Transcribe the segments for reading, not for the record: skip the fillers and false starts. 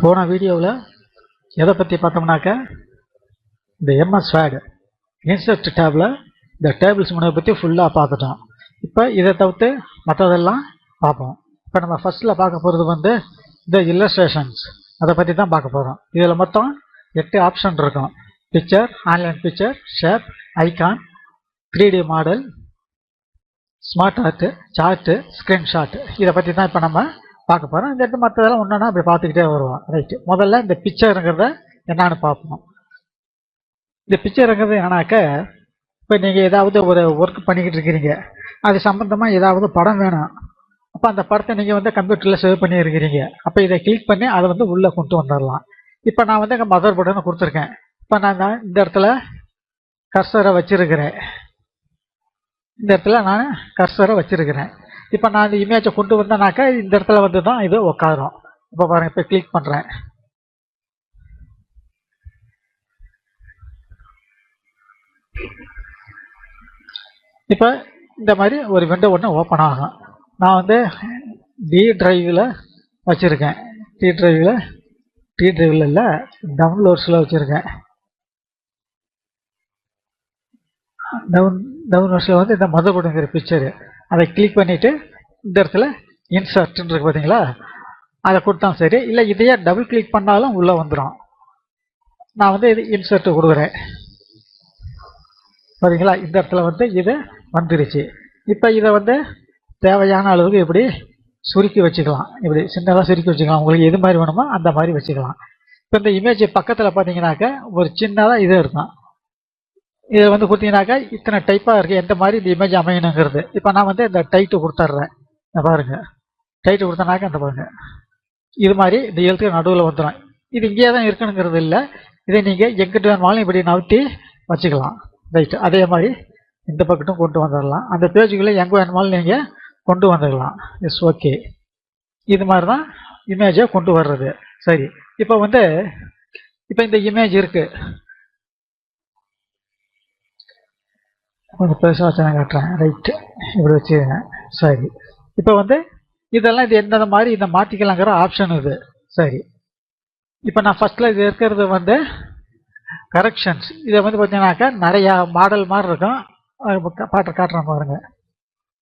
போன வீடியோவில் எதை பற்றி பார்த்தோம்னாக்க இந்த MS Word இன்சர்ட் டேபில் இந்த டேபிள்ஸ் முனை பற்றி ஃபுல்லாக பார்த்துட்டோம். இப்போ இதை தவிர்த்து மற்றதெல்லாம் பார்ப்போம். இப்போ நம்ம ஃபஸ்ட்டில் பார்க்க போகிறது வந்து இந்த இல்லஸ்ட்ரேஷன்ஸ் அதை பற்றி தான் பார்க்க போகிறோம். இதில் மொத்தம் 8 ஆப்ஷன் இருக்கும். Picture, online picture, shape, icon, 3D model, smart art, chart, screenshot. இதை பற்றி தான் இப்போ நம்ம பார்க்க போகிறோம். இந்த இடத்து மற்றதெல்லாம் ஒன்றுனா அப்படி பார்த்துக்கிட்டே வருவோம். ரைட்டு, முதல்ல இந்த பிக்சருங்கிறத என்னான்னு பார்ப்போம். இந்த பிக்சருங்கிறது என்னன்னாக்க, இப்போ நீங்கள் ஏதாவது ஒரு ஒர்க் பண்ணிக்கிட்டு இருக்கிறீங்க, அது சம்மந்தமாக ஏதாவது படம் வேணும். அப்போ அந்த படத்தை நீங்கள் வந்து கம்ப்யூட்டரில் சேவ் பண்ணி இருக்கிறீங்க. அப்போ இதை கிளிக் பண்ணி அதை வந்து உள்ளே கொண்டு வந்துடலாம். இப்போ நான் வந்து எங்கள் மதர் போர்டுன்னு கொடுத்துருக்கேன். இப்போ நான் இந்த இடத்துல கர்சரை வச்சுருக்கிறேன். இந்த இடத்துல நான் கர்சரை வச்சுருக்கிறேன். இப்போ நான் இந்த இமேஜை கொண்டு வந்தேனாக்கா இந்த இடத்துல வந்து தான் இது உட்காரும். இப்போ பாருங்கள், இப்போ கிளிக் பண்ணுறேன். இப்போ இந்த மாதிரி ஒரு விண்டோ ஒன்று ஓப்பன் ஆகும். நான் வந்து டி டிரைவில் வச்சுருக்கேன். டி டிரைவில் இல்லை, டவுன்லோட்ஸில் வச்சுருக்கேன். டவுன்லோட்ஸில் வந்து இந்த மதர் போர்டுங்கிற பிக்சரு அதை கிளிக் பண்ணிவிட்டு இந்த இடத்துல இன்சர்ட்னு இருக்கு பார்த்தீங்களா, அதை கொடுத்தா சரி. இல்லை இதையே டபுள் கிளிக் பண்ணாலும் உள்ளே வந்துடும். நான் வந்து இது இன்சர்ட்டு கொடுக்குறேன். பார்த்தீங்களா, இந்த இடத்துல வந்து இது வந்துருச்சு. இப்போ இதை வந்து தேவையான அளவுக்கு இப்படி சுருக்கி வச்சுக்கலாம். இப்படி சின்னதாக சுருக்கி வச்சுக்கலாம். உங்களுக்கு எது மாதிரி வேணுமோ அந்த மாதிரி வச்சுக்கலாம். இப்போ இந்த இமேஜ் பக்கத்தில் பார்த்தீங்கன்னாக்க ஒரு சின்னதாக இது இருக்கும். இதை வந்து கொடுத்தீங்கன்னாக்கா இத்தனை டைப்பாக இருக்குது, எந்த மாதிரி இந்த இமேஜ் அமையணுங்கிறது. இப்போ நான் வந்து இந்த டைட்டு கொடுத்துட்றேன். பாருங்கள், டைட்டு கொடுத்தனாக்கா இந்த பாருங்கள், இது மாதிரி இந்த எழுத்துக்கு நடுவில் வந்துடும். இது இங்கேயே தான் இருக்கணுங்கிறது இல்லை. இதை நீங்கள் எங்கிட்ட வேணுமாலும் இப்படி நவுத்தி வச்சுக்கலாம். ரைட்டு, அதே மாதிரி இந்த பக்கட்டும் கொண்டு வந்துடலாம். அந்த பேஜுக்குள்ளே எங்கே வேணுமாலும் நீங்கள் கொண்டு வந்துடலாம். Yes, okay. இது மாதிரி தான் இமேஜை கொண்டு வர்றது. சரி, இப்போ வந்து இப்போ இந்த இமேஜ் இருக்குது. கொஞ்சம் பெருசாக வச்சு நான் காட்டுறேன். ரைட்டு, இப்படி வச்சுருங்க. சரி, இப்போ வந்து இதெல்லாம் இது எந்தெந்த மாதிரி இதை மாற்றிக்கலாங்கிற ஆப்ஷன் இது. சரி, இப்போ நான் ஃபஸ்ட்டில் இது இருக்கிறது வந்து கரெக்ஷன்ஸ். இதை வந்து பார்த்தீங்கன்னாக்கா நிறையா மாடல் மாதிரி இருக்கும். காட்டுறேன் பாருங்கள்.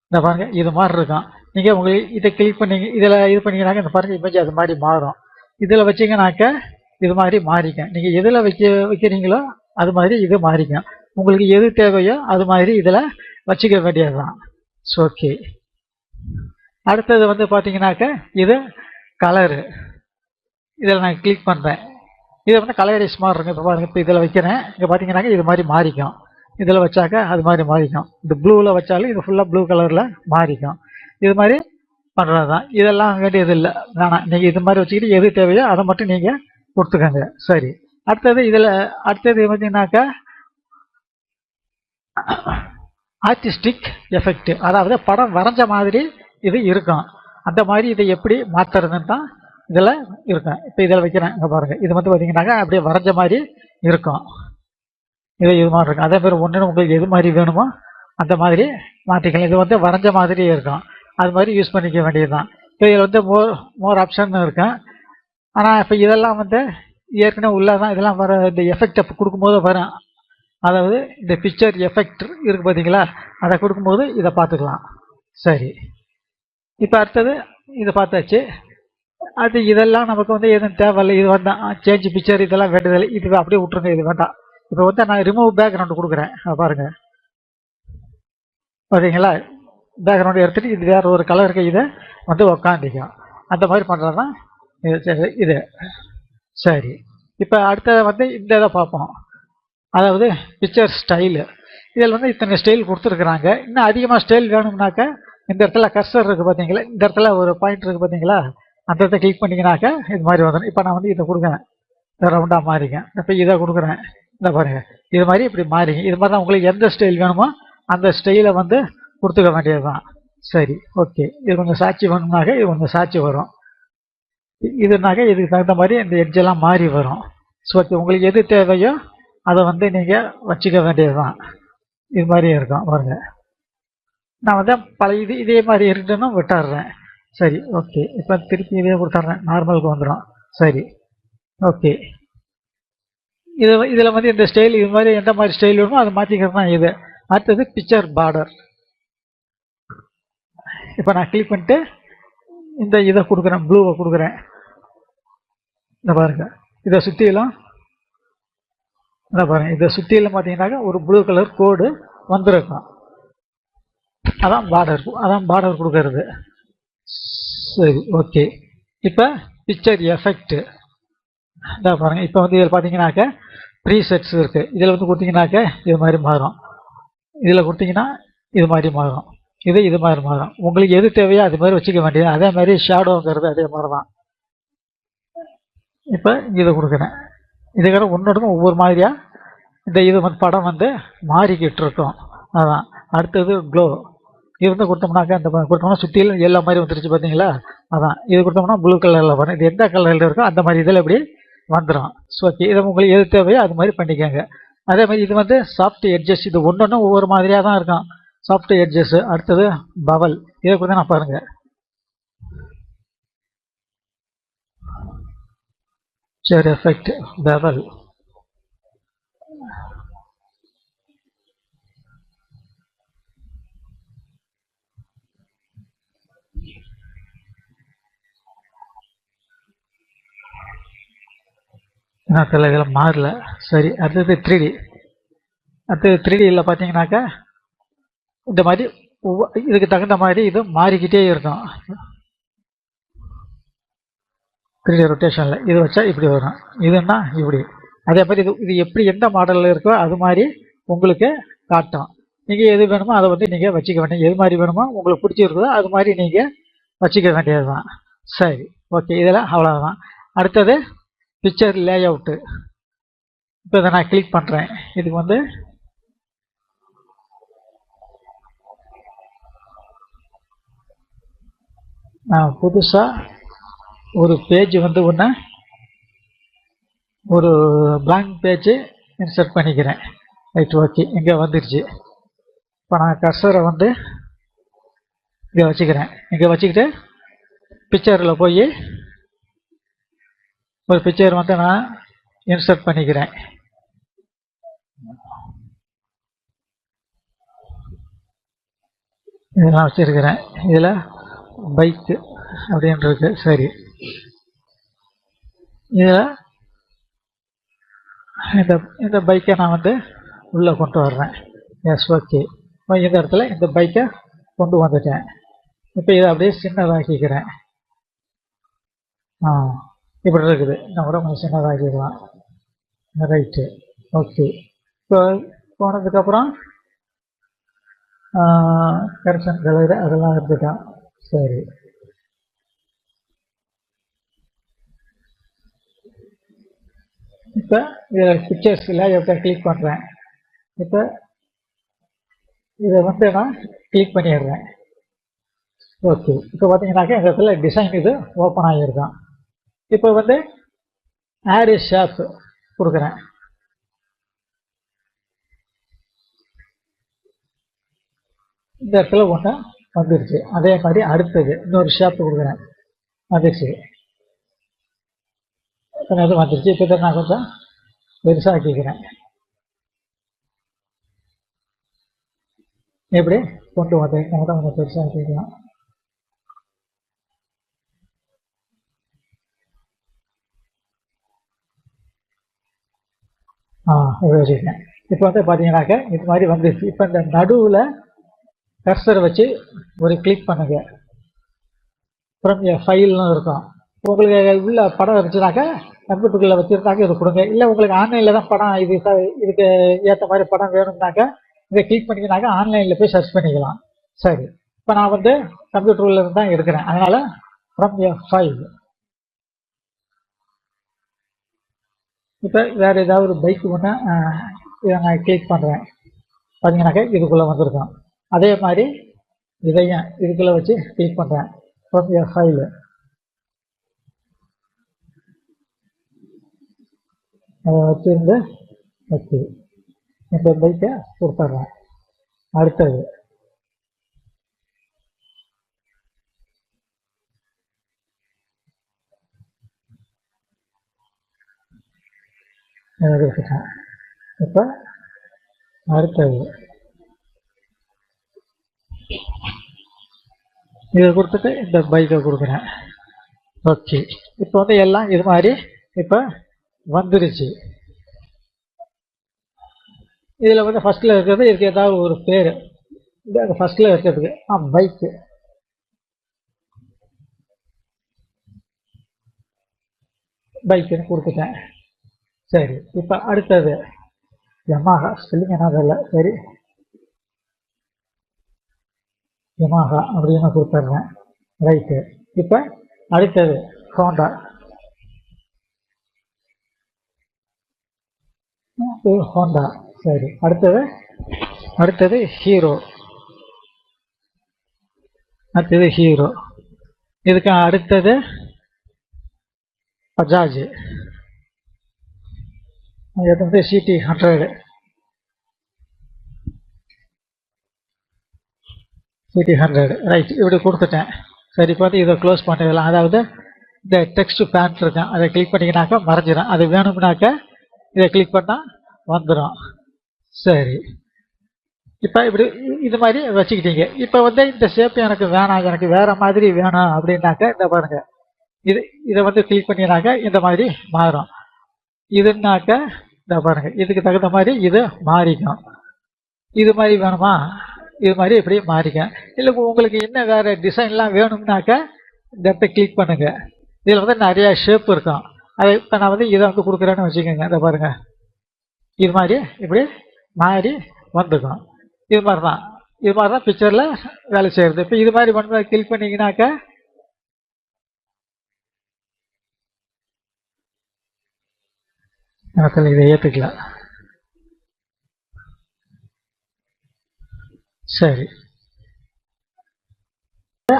இந்த பாருங்கள், இது மாதிரி இருக்கும். நீங்கள் உங்களுக்கு இதை கிளிக் பண்ணி இதில் இது பண்ணிங்கனாக்கா இந்த பாருங்கள் இமேஜ் அது மாதிரி மாறும். இதில் வச்சிங்கனாக்கா இது மாதிரி மாறிக்கும். நீங்கள் எதில் வைக்கிறீங்களோ அது மாதிரி இது மாறிக்கும். உங்களுக்கு எது தேவையோ அது மாதிரி இதில் வச்சுக்க வேண்டியது தான். ஓகே. அடுத்தது வந்து பார்த்தீங்கன்னாக்கா இது கலரு. இதில் நான் கிளிக் பண்ணுறேன். இதை வந்து கலரைஸ் மாதிரி இருக்கும். இப்போ பாருங்கள், இப்போ இதில் வைக்கிறேன். இங்கே பார்த்தீங்கன்னாக்கா இது மாதிரி மாறிக்கும். இதில் வச்சாக்கா அது மாதிரி மாறிக்கும். இந்த ப்ளூவில் வச்சாலும் இது ஃபுல்லாக ப்ளூ கலரில் மாறிக்கும். இது மாதிரி பண்ணுறது தான். இதெல்லாம் வேண்டியது இல்லை, வேணாம். நீங்கள் இது மாதிரி வச்சுக்கிட்டு எது தேவையோ அதை மட்டும் நீங்கள் கொடுத்துக்கோங்க. சரி, அடுத்தது இதில் அடுத்தது பார்த்தீங்கன்னாக்கா ஆர்டிஸ்டிக் எஃபெக்ட், அதாவது படம் வரைஞ்ச மாதிரி இது இருக்கும். அந்த மாதிரி இதை எப்படி மாற்றுறதுன்னு தான் இதில் இருக்கும். இப்போ இதில் வைக்கிறேன். இங்கே பாருங்கள், இது வந்து பார்த்தீங்கன்னாக்கா அப்படியே வரைஞ்ச மாதிரி இருக்கும். இது மாதிரி இருக்கும். அதே மாதிரி ஒன்று உங்களுக்கு எது மாதிரி வேணுமோ அந்த மாதிரி மாற்றிக்கலாம். இது வந்து வரைஞ்ச மாதிரி இருக்கும். அது மாதிரி யூஸ் பண்ணிக்க வேண்டியது தான். இப்போ இதில் வந்து மோர் ஆப்ஷன் இருக்கும். ஆனால் இப்போ இதெல்லாம் வந்து ஏற்கனவே உள்ளதான். இதெல்லாம் வர இந்த எஃபெக்டை கொடுக்கும்போது வரும். அதாவது இந்த பிக்சர் எஃபெக்ட் இருக்குது பார்த்தீங்களா, அதை கொடுக்கும்போது இதை பார்த்துக்கலாம். சரி, இப்போ அடுத்தது இதை பார்த்தாச்சு. அது இதெல்லாம் நமக்கு வந்து எதுவும் தேவையில்லை. இது வந்து சேஞ்ச் பிக்சர் இதெல்லாம் வேண்டியதில்லை. இது அப்படியே விட்டுருங்க, இது வேண்டாம். இப்போ வந்து நான் ரிமூவ் பேக்ரவுண்டு கொடுக்குறேன். பாருங்கள், பார்த்தீங்களா, பேக்ரவுண்டு எடுத்துகிட்டு இது வேறு ஒரு கலருக்கு இதை வந்து உக்காந்திக்கும். அந்த மாதிரி பண்ணுறது தான் இது. சரி, இப்போ அடுத்தது வந்து இந்த இதை பார்ப்போம். அதாவது பிக்சர் ஸ்டைலு. இதில் வந்து இத்தனை ஸ்டைல் கொடுத்துருக்குறாங்க. இன்னும் அதிகமாக ஸ்டைல் வேணும்னாக்கா இந்த இடத்துல கர்சர் இருக்குது பார்த்தீங்களா, இந்த இடத்துல ஒரு பாயிண்ட் இருக்குது பார்த்தீங்களா, அந்த இடத்த கிளிக் பண்ணிங்கனாக்கா இது மாதிரி வந்துடும். இப்போ நான் வந்து இதை கொடுக்குறேன், ரவுண்டாக மாறிங்க. இப்போ இதை கொடுக்குறேன். இந்த பாருங்கள், இது மாதிரி இப்படி மாறிங்க. இது மாதிரி தான் உங்களுக்கு எந்த ஸ்டைல் வேணுமோ அந்த ஸ்டைலை வந்து கொடுத்துக்க வேண்டியது தான். சரி, ஓகே. இது கொஞ்சம் சாட்சி வேணும்னாக்க இது கொஞ்சம் சாட்சி வரும். இதுனாக்க இதுக்கு தகுந்த மாதிரி இந்த எட்ஜெல்லாம் மாறி வரும். ஸோ ஓகே, உங்களுக்கு எது தேவையோ அதை வந்து நீங்கள் வச்சுக்க வேண்டியது தான். இது மாதிரி இருக்கும் பாருங்கள். நான் வந்து பழைய இதே மாதிரி இருக்குன்னு விட்டுறேன். சரி, ஓகே. இப்போ திருப்பி இதே கொடுத்துட்றேன், நார்மலுக்கு வந்துடும். சரி, ஓகே. இதில் வந்து இந்த ஸ்டைல் இது மாதிரி எந்த மாதிரி ஸ்டைல் வேணுமோ அதை மாற்றிக்கிறது தான் இது. அடுத்தது பிக்சர் பார்டர். இப்போ நான் கிளிக் பண்ணிட்டு இந்த இதை கொடுக்குறேன், ப்ளூவை கொடுக்குறேன். இந்த பாருங்க, இதை சுற்றிலும் இந்த பாருங்க, இதை சுற்றிலும் பார்த்தீங்கன்னாக்கா ஒரு ப்ளூ கலர் கோடு வந்துருக்கும். அதான் பார்டர் கொடுக்கறது. சரி, ஓகே. இப்போ பிக்சர் எஃபெக்ட் இதான் பாருங்க. இப்போ வந்து இதில் பார்த்தீங்கன்னாக்க ப்ரீசெட்ஸ் இருக்குது. இதில் வந்து கொடுத்தீங்கன்னாக்க இது மாதிரி மாறும், இதில் கொடுத்தீங்கன்னா இது மாதிரி மாறும், இது மாதிரி மாறும். உங்களுக்கு எது தேவையோ அது மாதிரி வச்சுக்க வேண்டியது. அதே மாதிரி ஷேடோங்கிறது அதே மாதிரி தான். இப்போ இதை கொடுக்குறேன். இதுக்காக ஒன்றொன்றுக்கும் ஒவ்வொரு மாதிரியாக இந்த இது வந்து படம் வந்து மாறிக்கிட்டு இருக்கும். அதான். அடுத்தது க்ளோ. இது வந்து கொடுத்தோம்னாக்கா இந்த கொடுத்தோம்னா சுற்றிலும் எல்லா மாதிரி வந்துருச்சு பார்த்தீங்களா. அதான் இது கொடுத்தோம்னா ப்ளூ கலரில் வரும். இது எந்த கலரில் இருக்கோ அந்த மாதிரி இதில் எப்படி வந்துடும். ஸோ ஓகே, இதை உங்களுக்கு எது தேவையோ அது மாதிரி பண்ணிக்கோங்க. அதே மாதிரி இது வந்து சாஃப்ட் எட்ஜஸ். இது ஒன்றொன்றும் ஒவ்வொரு மாதிரியாக தான் இருக்கும். Soft edges. அடுத்தது பவல். இதை கூட நான் பாருங்கள். சரி, எஃபெக்ட் பவல். என்ன இதில் மாறல. சரி, அடுத்தது 3D. அடுத்தது 3Dயில் பார்த்தீங்கன்னாக்கா இந்த மாதிரி இதுக்கு தகுந்த மாதிரி இது மாறிக்கிட்டே இருக்கும். 3D ரொட்டேஷனில் இது வச்சா இப்படி வரும், இதுன்னா இப்படி. அதே மாதிரி இது எப்படி எந்த மாடலில் இருக்கோ அது மாதிரி உங்களுக்கு காட்டும். நீங்கள் எது வேணுமோ அதை வந்து நீங்கள் வச்சுக்க வேண்டிய, எது மாதிரி வேணுமோ உங்களுக்கு பிடிச்சிருக்குதோ அது மாதிரி நீங்கள் வச்சுக்க வேண்டியது தான். சரி, ஓகே. இதில் அவ்வளோதான். அடுத்தது பிக்சர் லே அவுட்டு. இப்போ இதை நான் கிளிக் பண்ணுறேன். இதுக்கு வந்து நான் புதுசாக ஒரு பேஜ் வந்து ஒரு பிளாங்க் பேஜ் இன்சர்ட் பண்ணிக்கிறேன். Right, okay. இங்கே வந்துடுச்சு. இப்போ நான் கர்சரை வந்து இங்கே வச்சுக்கிறேன். இங்கே வச்சுக்கிட்டு பிக்சரில் போய் ஒரு பிக்சர் வந்து நான் இன்சர்ட் பண்ணிக்கிறேன். இதெல்லாம் வச்சுருக்கிறேன். இதில் பைக்கு அப்படின்றது. சரி, இதில் இந்த பைக்கை நான் வந்து உள்ளே கொண்டு வர்றேன். Yes, okay. இப்போ இந்த இடத்துல இந்த பைக்கை கொண்டு வந்துட்டேன். இப்போ இதை அப்படியே சின்னதாக்கிக்கிறேன். இப்படி இருக்குது. இந்த கூட கொஞ்சம் சின்னதாக்கிக்கலாம். Right, okay. இப்போ போனதுக்கப்புறம் கரெக்ஷன் கலரு அதெல்லாம் இருந்துட்டான். சரி, இப்போ இதில் பிக்சர்ஸில் இதை கிளிக் பண்ணுறேன். இப்போ இதை வந்து நான் கிளிக் பண்ணிடுறேன். ஓகே. இப்போ பார்த்தீங்கன்னாக்கா இந்த இடத்துல டிசைன் இது ஓப்பன் ஆகியிருக்கான். இப்போ வந்து ஆட் ஷேப் கொடுக்குறேன். இந்த இடத்துல ஒன்று வந்துருச்சு. அதே மாதிரி அடுத்தது இன்னொரு ஷேப் கொடுக்குறேன், வந்துருச்சு. இது வந்துருச்சு. இப்போ நான் கொஞ்சம் பெருசாக்கிக்கிறேன். எப்படி கொண்டு வந்தேன் கொஞ்சம் பெருசாக்கிக்கலாம். வச்சுருக்கேன். இப்போ வந்து பார்த்தீங்கன்னாக்க இது மாதிரி வந்துருச்சு. இப்போ இந்த நடுவில் கர்சரை வச்சு ஒரு கிளிக் பண்ணுங்க. அப்புறம் ஃபைல்னு இருக்கும். உங்களுக்கு உள்ள படம் இருந்துச்சுனாக்கா கம்ப்யூட்டருக்குள்ளே வச்சுருந்தாக்க இது கொடுங்க. இல்லை உங்களுக்கு ஆன்லைனில் தான் படம் இதுக்கு ஏற்ற மாதிரி படம் வேணும்னாக்கா இதை கிளிக் பண்ணிங்கனாக்கா ஆன்லைனில் போய் சர்ச் பண்ணிக்கலாம். சரி, இப்போ நான் வந்து கம்ப்யூட்டரில் இருந்து தான் எடுக்கிறேன். அதனால் ஃப்ரம் ஃபைல். இப்போ வேறு ஏதாவது ஒரு பைக்கு ஒன்று இதை நான் கிளிக் பண்ணுறேன். பார்த்தீங்கன்னாக்கா இதுக்குள்ளே வந்திருக்கோம். அதே மாதிரி இதையும் இதுக்குள்ளே வச்சு கிளிக் பண்ணுறேன். ஃப்ரம் ஃபைல் அதை வச்சுருந்து ஓகே. இந்த பைக்கை கொடுத்துட்றேன். அடுத்தது கொடுத்துட்டேன். இப்போ அடுத்தது இதை கொடுத்துட்டு இந்த பைக்கை கொடுக்குறேன். ஓகே, இப்போ வந்து எல்லாம் இது மாதிரி இப்போ வந்துடுச்சு. இதில் வந்து ஃபஸ்ட்டில் இருக்கிறது இதுக்கு ஏதாவது ஒரு பேர், இந்த ஃபஸ்ட்டில் இருக்கிறதுக்கு பைக்கு, பைக்குன்னு கொடுத்துட்டேன். சரி, இப்போ அடுத்தது யமாஹா, ஸ்பெல்லிங் என்ன தெரியல, சரி யமாஹா அப்படின்னு கொடுத்துட்றேன். ரைட்டு. இப்போ அடுத்தது ஹோண்டா, ஹோண்டா. சரி, அடுத்தது ஹீரோ, ஹீரோ. இதுக்கு அடுத்தது பஜாஜ், இது வந்து சிடி 100, சிடி 100. ரைட், இப்படி கொடுத்துட்டேன். சரி, பார்த்து இதை க்ளோஸ் பண்ணிடலாம். அதாவது இந்த டெக்ஸ்ட் பேண்ட் இருக்கேன், அதை கிளிக் பண்ணிங்கனாக்கா மறைஞ்சிடும். அது வேணும்னாக்கா இதை கிளிக் பண்ணால் வந்துடும். சரி, இப்போ இப்படி இது மாதிரி வச்சுக்கிட்டீங்க. இப்போ வந்து இந்த ஷேப் எனக்கு வேணாம், எனக்கு வேறு மாதிரி வேணும் அப்படின்னாக்கா இந்த பாருங்கள், இதை வந்து கிளிக் பண்ணினாக்கா இந்த மாதிரி மாறும். இதுனாக்கா இந்த பாருங்கள், இதுக்கு தகுந்த மாதிரி இது மாறிக்கும். இது மாதிரி வேணுமா, இது மாதிரி இப்படி மாறிக்கும். இல்லை உங்களுக்கு என்ன வேறு டிசைன்லாம் வேணும்னாக்கா இந்த இடத்த கிளிக் பண்ணுங்கள். இதில் வந்து நிறையா ஷேப் இருக்கும். அதை இப்போ நான் வந்து இதை வந்து கொடுக்குறேன்னு வச்சுக்கோங்க. இதை பாருங்கள், இது மாதிரி இப்படி மாறி வந்துக்கும். இது மாதிரி தான் பிக்சரில் வேலை செய்கிறது. இப்போ இது மாதிரி பண்ண கிளிக் பண்ணிங்கனாக்கா எனக்கு இதை ஏற்றுக்கலாம். சரி,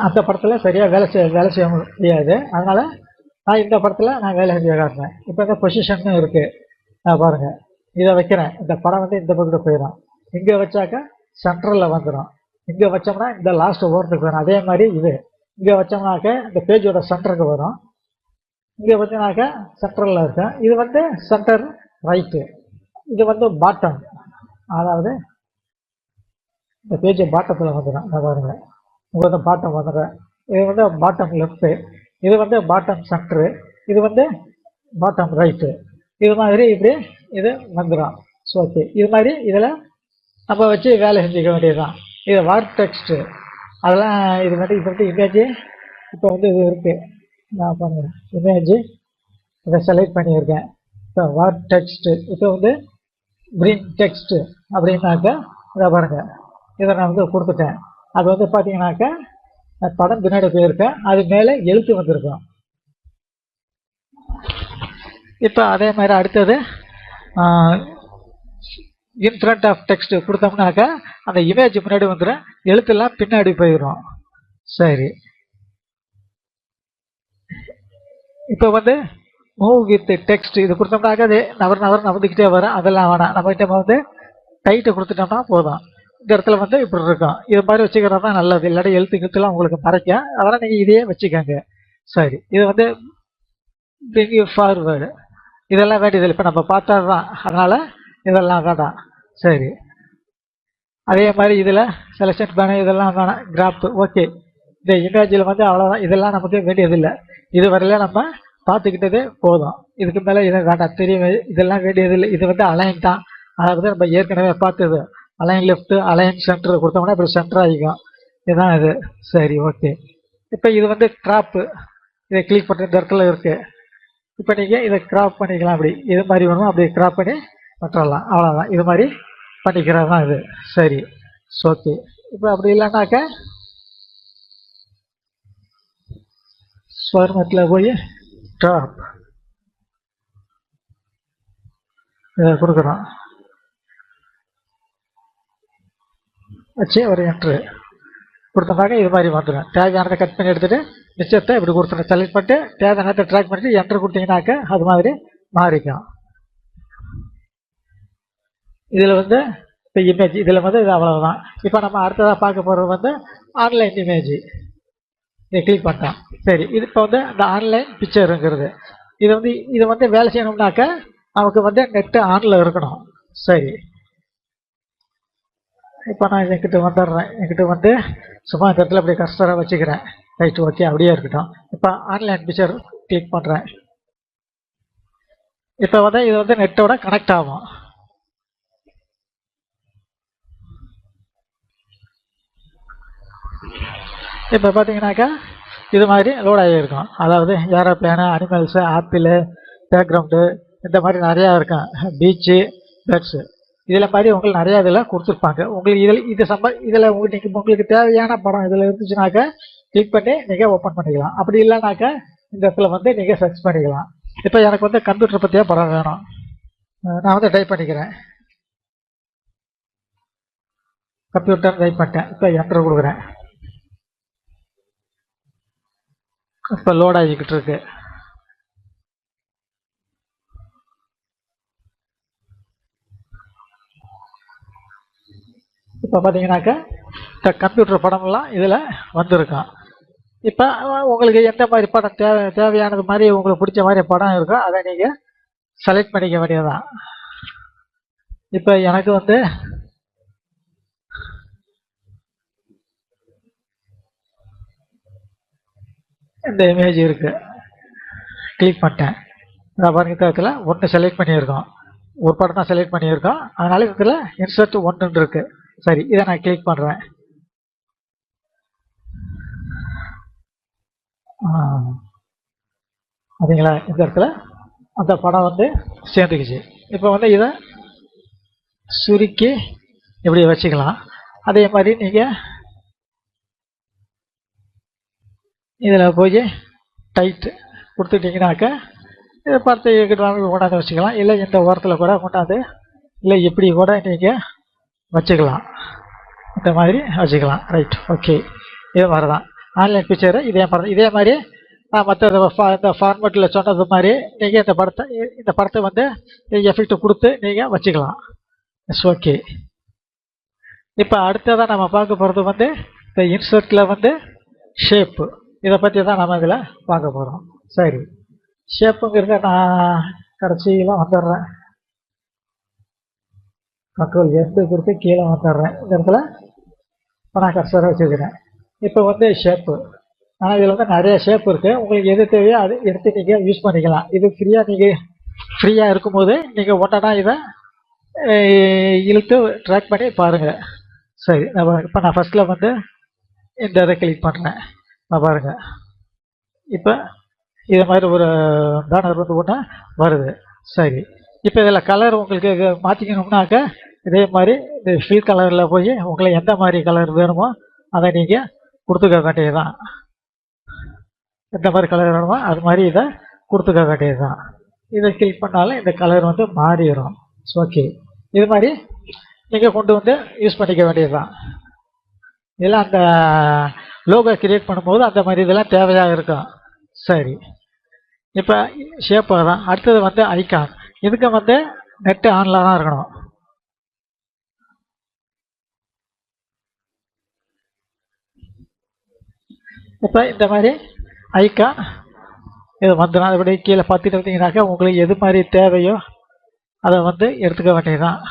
அந்த படத்தில் சரியாக வேலை செய்ய முடியாது. அதனால் நான் இந்த படத்தில் நான் வேலை செஞ்சு காட்டுறேன். இப்போ இந்த பொசிஷன் இருக்குது, நான் பாருங்கள் இதை வைக்கிறேன். இந்த படம் வந்து இந்த பக்கத்தில் போயிடும். இங்கே வச்சாக்கா சென்ட்ரலில் வந்துடும். இங்கே வச்சோம்னா இந்த லாஸ்ட் ஓரத்துக்கு வரும். அதே மாதிரி இது இங்கே வச்சோம்னாக்க இந்த பேஜோட சென்டருக்கு வரும். இங்கே வச்சோம்னாக்கா சென்ட்ரலில் இருக்கும். இது வந்து சென்டர் ரைட்டு. இது வந்து பாட்டம், அதாவது இந்த பேஜ் பாட்டத்தில் வந்துடும். நான் பாருங்கள், உங்களுக்கு வந்து பாட்டம் வந்துடும். இது வந்து பாட்டம் லெஃப்ட்டு, இது வந்து பாட்டம் சென்ட்ரு, இது வந்து பாட்டம் ரைட்டு. இது மாதிரி இப்படி இது வந்துடும். ஸோ ஓகே, இது மாதிரி இதில் நம்ம வச்சு வேலை செஞ்சுக்க வேண்டியது தான். இது வார்ட் டெக்ஸ்ட்டு, அதெல்லாம் இது மாதிரி இப்போ வந்து இமேஜு இப்போ வந்து இது இருக்குது. நான் பண்ணுறேன் இமேஜு, இதை செலக்ட் பண்ணியிருக்கேன். இப்போ வார்ட் டெக்ஸ்ட்டு, இப்போ வந்து ப்ரிங் டெக்ஸ்ட்டு அப்படின்னாக்கா இதை பாருங்கள், இதை நான் வந்து கொடுத்துட்டேன். அது வந்து பார்த்தீங்கன்னாக்கா படம் பின்னாடி போயிருக்கேன், அது மேலே எழுத்து வந்திருக்கும். இப்போ அதே மாதிரி அடுத்தது இன் ஃப்ரண்ட் ஆஃப் டெக்ஸ்ட் கொடுத்தோம்னாக்கா அந்த இமேஜ் முன்னாடி வந்துடும், எழுத்துலாம் பின்னாடி போயிடும். சரி, இப்போ வந்து மூவ் வித் டெக்ஸ்ட் இது கொடுத்தோம்னாக்கா அது நவர்ந்துக்கிட்டே வரும். அதெல்லாம் வேணாம், நம்மகிட்ட வந்து டைட்டை கொடுத்துட்டோம்னா போதும். இந்த இடத்துல வந்து இப்படி இருக்கும். இது மாதிரி வச்சுக்கிறது தான் நல்லது, இல்லாட்டி எழுத்துலாம் உங்களுக்கு மறைக்கும். அதெல்லாம் நீங்கள் இதையே வச்சுக்கோங்க. சரி, இது வந்து பிரிங் யூ ஃபார்வேர்டு, இதெல்லாம் வேண்டியதில்லை, இப்போ நம்ம பார்த்தது தான், அதனால் இதெல்லாம் வேண்டாம். சரி, அதே மாதிரி இதில் செலெக்ஷன் பண்ண இதெல்லாம் வேணாம். Crop okay. இந்த இமேஜில் வந்து அவ்வளோதான், இதெல்லாம் நமக்கு வேண்டியதில்லை. இது வரையில நம்ம பார்த்துக்கிட்டதே போதும். இதுக்கு மேலே இதை வேண்டாம், தெரியும், இதெல்லாம் வேண்டியதில்லை. இது வந்து அலைன் தான், அதாவது நம்ம ஏற்கனவே பார்த்தது. அலைன் லெஃப்ட்டு, அலைன் சென்டர் கொடுத்தோம்னா இப்படி சென்டர் ஆகிக்கும். இதுதான் இது. சரி, ஓகே. இப்போ இது வந்து கிராப்பு, இதை கிளிக் பண்ணுற இந்த இடத்துல இருக்குது. இப்போ நீங்கள் இதை கிராப் பண்ணிக்கலாம். அப்படி இது மாதிரி வேணும், அப்படி கிராப் பண்ணி விட்டுறலாம். அவ்வளோதான், இது மாதிரி பண்ணிக்கிறது தான் இது. சரி, ஓகே. இப்போ அப்படி இல்லைன்னாக்கா ஃபார்மேட்டில் போய் டாப் இதை கொடுக்குறோம், வச்சு ஒரு என்ட்ரு கொடுத்தோம்னாக்கா இது மாதிரி வந்துடும். தேவையானதை கட் பண்ணி எடுத்துகிட்டு மிச்சத்தை இப்படி கொடுத்துருங்க. செலக்ட் பண்ணிட்டு தேவையானதை ட்ராக் பண்ணிட்டு என்ட்ரு கொடுத்தீங்கன்னாக்கா அது மாதிரி மாறிக்கும். இதில் வந்து இப்போ இமேஜ் இதில் வந்து இது அவ்வளவுதான். இப்போ நம்ம அடுத்ததாக பார்க்க போகிறது வந்து ஆன்லைன் இமேஜ். இதை கிளிக் பண்ணிட்டோம். சரி, இது இப்போ வந்து இந்த ஆன்லைன் பிக்சருங்கிறது இது வந்து வேலை செய்யணும்னாக்கா நமக்கு வந்து நெட்டு ஆனில் இருக்கணும். சரி, இப்போ நான் என்கிட்ட வந்துடுறேன். என்கிட்ட வந்து சும்மா இந்த இடத்துல அப்படியே கர்சரை வச்சுக்கிறேன். ரைட், ஓகே, அப்படியே இருக்கட்டும். இப்போ ஆன்லைன் பிக்சர் கிளிக் பண்ணுறேன். இப்போ வந்து இது வந்து நெட்டோட கனெக்ட் ஆகும். இப்போ பார்த்தீங்கன்னாக்கா இது மாதிரி லோட் ஆகியிருக்கும். அதாவது ஏரோப்ளேனு, அனிமல்ஸு, ஆப்பிள், பேக்ரவுண்டு, இந்த மாதிரி நிறையா இருக்கும். பீச்சு, பேர்ட்ஸு, இதில் மாதிரி உங்களுக்கு நிறையா இதில் கொடுத்துருப்பாங்க. உங்களுக்கு இதில் உங்களுக்கு தேவையான படம் இதில் இருந்துச்சுனாக்கா கிளிக் பண்ணி நீங்கள் ஓப்பன் பண்ணிக்கலாம். அப்படி இல்லைனாக்கா இந்த இடத்துல வந்து நீங்கள் சர்ச் பண்ணிக்கலாம். இப்போ எனக்கு வந்து கம்ப்யூட்டர் பற்றியா படம் வேணும். நான் வந்து டைப் பண்ணிக்கிறேன். கம்ப்யூட்டர் டைப் பண்ணிட்டேன். இப்போ என்டர் கொடுக்குறேன். இப்போ லோட் ஆகிக்கிட்டு இருக்கு. இப்போ பார்த்தீங்கன்னாக்கா இந்த கம்ப்யூட்டர் படம்லாம் இதில் வந்திருக்கும். இப்போ உங்களுக்கு எந்த மாதிரி படம் தேவையானது மாதிரி உங்களுக்கு பிடிச்ச மாதிரி படம் இருக்கோ அதை நீங்கள் செலக்ட் பண்ணிக்க வேண்டியதுதான். இப்போ எனக்கு வந்து இந்த இமேஜ் இருக்குது, கிளிக் பண்ணிட்டேன். நான் பாருங்க இடத்துல ஒன்று செலக்ட் பண்ணியிருக்கோம். ஒரு படம் தான் செலக்ட் பண்ணியிருக்கோம். அதனால இதில் இன்சர்ட் 1 இருக்குது. சரி, இதை நான் கிளிக் பண்ணுறேன். அப்படிங்களா, இந்த இடத்துல அந்த படம் வந்து சேர்ந்துக்குச்சு. இப்போ வந்து இதை சுருக்கி இப்படி வச்சுக்கலாம். அதே மாதிரி நீங்கள் இதில் போய் டைட் கொடுத்துட்டிங்கனாக்கா இதை பார்த்து கொண்டாந்து வச்சுக்கலாம். இல்லை இந்த ஓரத்தில் கூட கொண்டாந்து, இல்லை இப்படி கூட நீங்கள் வச்சுக்கலாம். இந்த மாதிரி வச்சுக்கலாம். Right, okay. இது மாதிரி தான் ஆன்லைன் பிக்சரு. இதே மாதிரி மற்ற இந்த ஃபார்மேட்டில் சொன்னது மாதிரி நீங்கள் இந்த படத்தை வந்து எஃபெக்ட் கொடுத்து நீங்கள் வச்சுக்கலாம். It's okay. இப்போ அடுத்ததான் நம்ம பார்க்க போகிறது வந்து இந்த இன்சர்ட்டில் வந்து ஷேப்பு. இதை பற்றி தான் நம்ம இதில் பார்க்க போகிறோம். சரி, ஷேப்புங்கிறத நான் கடைசியில் வந்துடுறேன். கண்ட்ரோல் எஸ் கொடுத்து கீழே வந்துடுறேன். இந்த இடத்துல இப்போ நான் கர்சரை வச்சுக்கிறேன். இப்போ வந்து ஷேப்பு, ஆனால் இதில் வந்து நிறைய ஷேப் இருக்குது. உங்களுக்கு எது தேவையோ அது எடுத்து நீங்கள் யூஸ் பண்ணிக்கலாம். இது ஃப்ரீயாக இருக்கும்போது நீங்கள் ஒன்றா இதை இழுத்து ட்ராக் பண்ணி பாருங்கள். சரி, இப்போ நான் ஃபஸ்ட்டில் வந்து இந்த இதை கிளிக் பண்ணுறேன். நான் பாருங்கள், இப்போ இது மாதிரி ஒரு பேனர் வந்து ஒன்று வருது. சரி, இப்போ இதில் கலர் உங்களுக்கு மாற்றிக்கணும்னாக்கா இதே மாதிரி இந்த ஃபில் கலரில் போய் உங்களுக்கு எந்த மாதிரி கலர் வேணுமோ அதை நீங்கள் கொடுத்துக்க வேண்டியது தான். எந்த மாதிரி கலர் வேணுமோ அது மாதிரி இதை கொடுத்துக்க வேண்டியது தான். இதை கிளிக் பண்ணாலும் இந்த கலர் வந்து மாறிடும். ஓகே, இது மாதிரி நீங்கள் கொண்டு வந்து யூஸ் பண்ணிக்க வேண்டியது தான். இதெல்லாம் அந்த லோகோ கிரியேட் பண்ணும்போது அந்த மாதிரி இதெல்லாம் தேவையாக இருக்கும். சரி, இப்போ ஷேப்பாக தான். அடுத்தது வந்து ஐகான். இதுக்கு வந்து நெட்டு ஆனில் தான் இருக்கணும். இப்போ இந்த மாதிரி ஐகான் இது வந்துடும். அதுபடி கீழே பார்த்துட்டு இருந்தீங்கன்னாக்கா உங்களுக்கு எது மாதிரி தேவையோ அதை வந்து எடுத்துக்க வேண்டியதுதான்.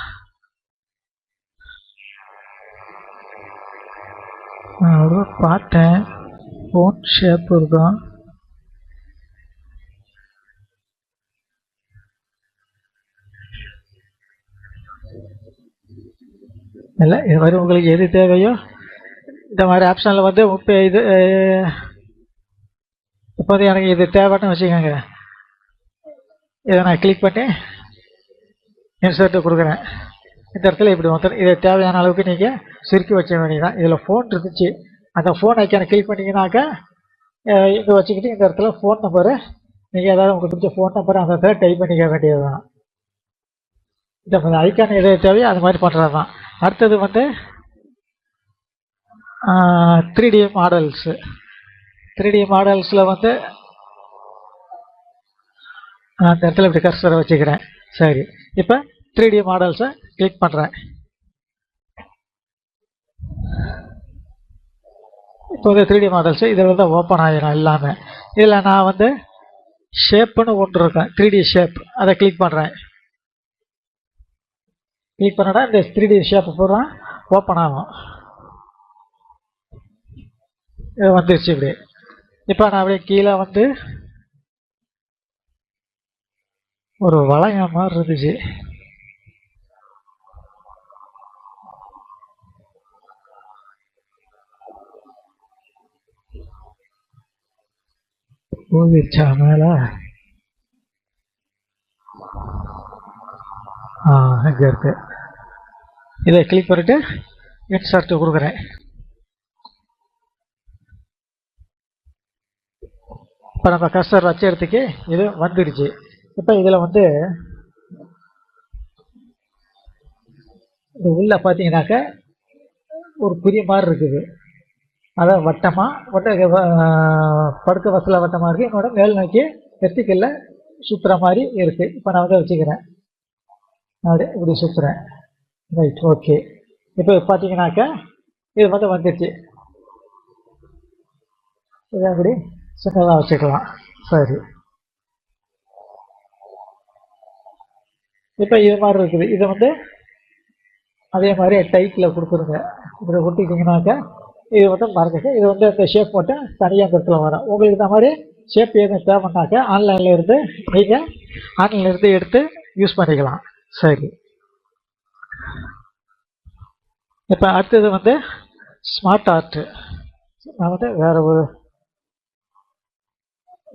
பார்த்தேன், ஃபோன் ஷேப் இருக்கும். இல்லை, இது மாதிரி உங்களுக்கு எது தேவையோ இந்த மாதிரி ஆப்ஷனில் வந்து இப்போ இது இப்போ வந்து எனக்கு இது தேவைன்னு வச்சுக்கோங்க. இதை நான் கிளிக் பண்ணி இன்சர்ட்டு கொடுக்குறேன். இந்த இடத்துல இப்படி வந்துடும். இதை தேவையான அளவுக்கு நீங்கள் சுருக்கி வச்ச வேண்டியதான். இதில் ஃபோன் இருந்துச்சு, அந்த ஃபோன் ஐக்கானை கிளிக் பண்ணிங்கனாக்கா இங்கே வச்சுக்கிட்டு இந்த இடத்துல ஃபோன் நம்பரு நீங்கள் ஏதாவது உங்களுக்கு பிடிச்ச ஃபோன் நம்பர் அந்த இடத்துல டைப் பண்ணிக்க வேண்டியது தான். இந்த ஐக்கான் எது தேவையோ அது மாதிரி பண்ணுறது தான். அடுத்தது வந்து 3D மாடல்ஸு. 3D மாடல்ஸில் வந்து அந்த இடத்துல இப்படி கர்சரை வச்சுக்கிறேன். சரி, இப்போ 3D மாடல்ஸை கிளிக் பண்ணுறேன். இப்போ வந்து 3D மாடல்ஸு இதில் வந்து ஓப்பன் ஆகிடும் எல்லாமே. இதில் நான் வந்து ஷேப்புன்னு ஒன்று இருக்கேன், 3D ஷேப், அதை கிளிக் பண்ணுறேன். கிளிக் பண்ணனா இந்த 3D ஷேப் பூரா ஓப்பன் ஆகும். இது வந்துருச்சு இப்படி. இப்போ நான் அப்படியே கீழே வந்து ஒரு வளையம் மாதிரி இருந்துச்சு. போயிடுச்சா மேல? இங்கே இருக்கு. இதை கிளிக் பண்ணிட்டு இன்சர்ட் கொடுக்குறேன். இப்போ நம்ம கஸ்டர் வச்ச இடத்துக்கு இது வந்துடுச்சு. இப்போ இதில் வந்து இது உள்ள பார்த்தீங்கன்னாக்க ஒரு குறி மாதிரி இருக்குது. அதான் வட்டமாக படுக்க வசல வட்டமாக இருக்குது. என்னோட மேல் நோக்கி வெர்டிக்கல்ல சுற்றுற மாதிரி இருக்குது. இப்போ நான் வந்து வச்சுக்கிறேன். அப்படியே இப்படி சுற்றுறேன். Right, okay. இப்போ பார்த்தீங்கன்னாக்க இது வந்து வந்துடுச்சு. இதை அப்படி சின்னதாக வச்சுக்கலாம். சரி, இப்போ இது மாதிரி இருக்குது. இதை வந்து அதே மாதிரி டைட்டில் கொடுத்துருங்க. இதை கொடுத்துக்கிட்டிங்கனாக்கா இது வந்து மறந்துட்டு இது வந்து அந்த ஷேப் மட்டும் தனியாக இடத்துல வரும். உங்களுக்கு இந்த மாதிரி ஷேப் எதுவும் தேவைன்னாக்கா ஆன்லைனில் இருந்து நீங்கள் ஆன்லைனில் இருந்து எடுத்து யூஸ் பண்ணிக்கலாம். சரி, இப்போ அடுத்தது வந்து ஸ்மார்ட் ஆர்ட்டு. நான் வந்து வேறு ஒரு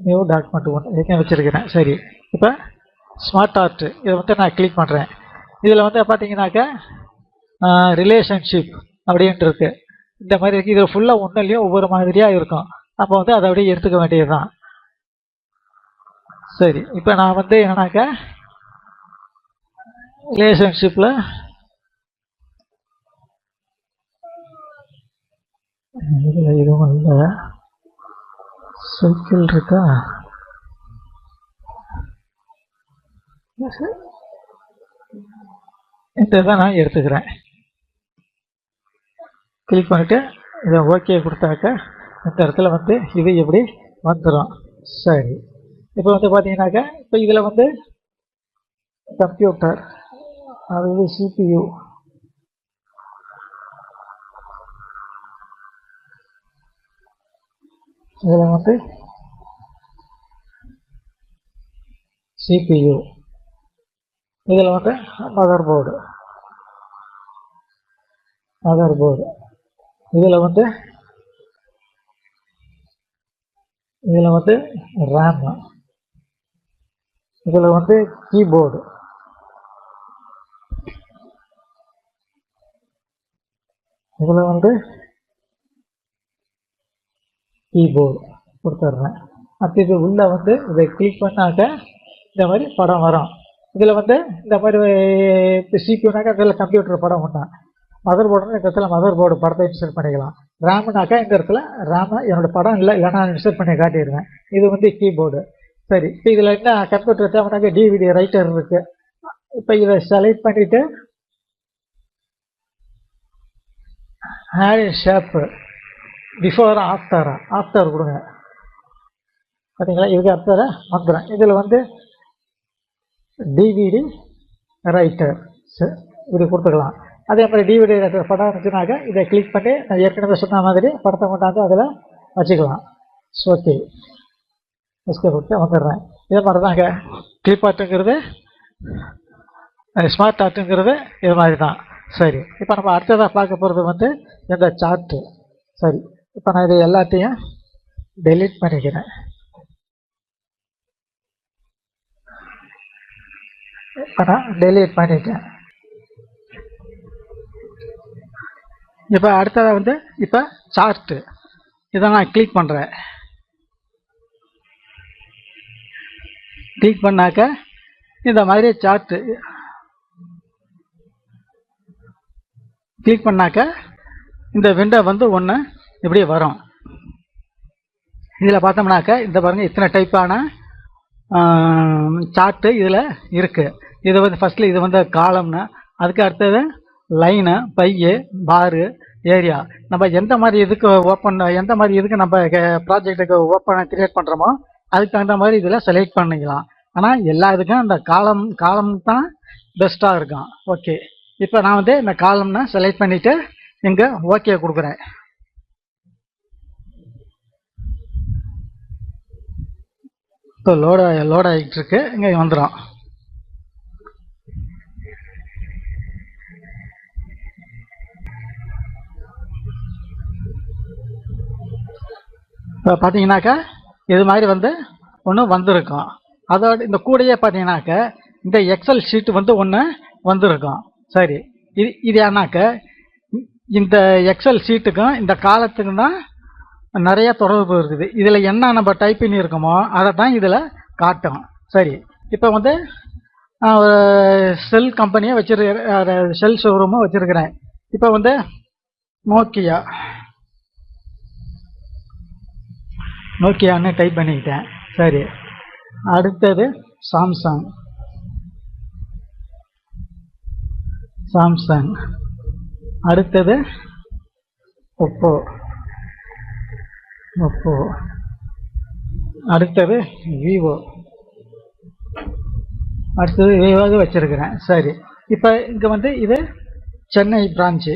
நியூ டாக்குமெண்ட் ஒன்று எங்கே வச்சுருக்கிறேன். சரி, இப்போ ஸ்மார்ட் ஆர்ட்டு இதை வந்து நான் கிளிக் பண்ணுறேன். இதில் வந்து பார்த்தீங்கன்னாக்கா ரிலேஷன்ஷிப் அப்படின்ட்டு இருக்கு. இந்த மாதிரி இருக்குது. இதில் ஃபுல்லாக ஒன்றுலையும் ஒவ்வொரு மாதிரியாக இருக்கும். அப்போ வந்து அதை அப்படியே எடுத்துக்க வேண்டியது தான். சரி, இப்போ நான் வந்து என்னன்னாக்கா ரிலேஷன்ஷிப்பில் இதில் எதுவும் இல்லை. சைக்கிள் இருக்கா? இதை தான் நான் எடுத்துக்கிறேன். கிளிக் பண்ணிவிட்டு இதை ஓகே கொடுத்தாக்க இந்த இடத்துல வந்து இது எப்படி வந்துடும். சரி, இப்போ வந்து பார்த்தீங்கன்னாக்கா இப்போ இதில் வந்து கம்ப்யூட்டர் அதாவது CPU இதில் வந்து CPU இதில் வந்து மதர் போர்டு இதில் வந்து RAM இதில் வந்து கீபோர்டு இதில் வந்து கீபோர்டு கொடுத்துட்றேன். அப்போ இது உள்ளே வந்து இதை கிளிக் பண்ணாக்க இந்த மாதிரி படம் வரும். இதில் வந்து இந்த மாதிரி CPU-னாக்கா இதில் கம்ப்யூட்டர் படம் ஒன்றா, மதர் போர்டுனா இந்த இடத்துல மதர் போர்டு படத்தை இன்சர்ட் பண்ணிக்கலாம். ரேம்னாக்கா இந்த இடத்துல ரேமை என்னோட படம் இல்லை இல்லைனா இன்சர்ட் பண்ணி காட்டிடுவேன். இது வந்து கீபோர்டு. சரி, இப்போ இதில் என்ன கம்ப்யூட்டர் தேவைனாக்கா DVD ரைட்டர் இருக்குது. இப்போ இதை செலக்ட் பண்ணிவிட்டு ஹேண்ட் ஷேப்பு பிஃபோர் ஆஃப்டர் கொடுங்க. பார்த்தீங்களா, இதுக்கு ஆஃப்டரை வந்துடும். இதில் வந்து DVD ரைட்டர் இப்படி கொடுத்துக்கலாம். அதே மாதிரி DVD ரைட்டர் படம் இருந்துச்சுனாக்கா இதை கிளிக் பண்ணி நான் ஏற்கனவே சொன்ன மாதிரி படத்தை கொண்டாந்து அதில் வச்சுக்கலாம். ஓகே, எஸ்கே கொடுத்து வந்துடுறேன். இதே மாதிரி தாங்க கிளிப் ஆர்ட்டுங்கிறது ஸ்மார்ட் ஆர்ட்டுங்கிறது இது மாதிரி தான். சரி, இப்போ நம்ம அடுத்ததாக பார்க்க போகிறது வந்து இந்த சார்ட்டு. சரி, இப்போ நான் இது எல்லாத்தையும் டெலீட் பண்ணிக்கிறேன். இப்போ நான் டெலீட் பண்ணிட்டேன். இப்போ அடுத்ததாக வந்து இப்போ சார்ட்டு இதை நான் கிளிக் பண்ணுறேன். கிளிக் பண்ணாக்க இந்த மாதிரி சார்ட்டு கிளிக் பண்ணாக்க இந்த விண்டோ வந்து ஒன்று இப்படி வரும். இதில் பார்த்தோம்னாக்க இந்த பாருங்கள் இத்தனை டைப்பான சார்ட்டு இதில் இருக்குது. இது வந்து ஃபஸ்ட்டில் இது வந்து காலம்னு, அதுக்கு அடுத்தது லைனு, பையு, பாரு, ஏரியா. நம்ம எந்த மாதிரி இதுக்கு நம்ம ப்ராஜெக்ட்டுக்கு ஓப்பன் கிரியேட் பண்ணுறோமோ அதுக்கு தகுந்த மாதிரி இதில் செலக்ட் பண்ணிக்கலாம். ஆனால் எல்லா இதுக்கும் அந்த காலம் தான் பெஸ்ட்டாக இருக்கும். ஓகே, இப்போ நான் வந்து இந்த காலம்னை செலக்ட் பண்ணிவிட்டு இங்கே ஓகே கொடுக்குறேன். இப்போ லோட் ஆகிட்டு இருக்கு. இங்கே வந்துடும். இப்போ பார்த்தீங்கன்னாக்கா இது மாதிரி வந்து ஒன்று வந்திருக்கும். அதோட இந்த கூடையே பார்த்தீங்கன்னாக்க இந்த எக்ஸல் ஷீட் வந்து ஒன்று வந்திருக்கும். சரி, இது ஏன்னாக்க இந்த எக்ஸல் ஷீட்டுக்கும் இந்த காலத்துக்கும் தான் நிறைய தொடர்பு இருக்குது. இதில் என்ன நம்ம டைப் பண்ணியிருக்கோமோ அதை தான் இதில் காட்டும். சரி, இப்போ வந்து நான் ஒரு செல் கம்பெனியை வச்சிருக்கிறேன், செல் ஷோரூமும் வச்சுருக்கிறேன். இப்போ வந்து நோக்கியான்னு டைப் பண்ணிக்கிட்டேன். சரி, அடுத்தது சாம்சங். அடுத்தது ஒப்போ. அடுத்தது விவோ. வச்சிருக்கிறேன். சரி, இப்போ இங்கே வந்து இது சென்னை பிரான்ச்சு.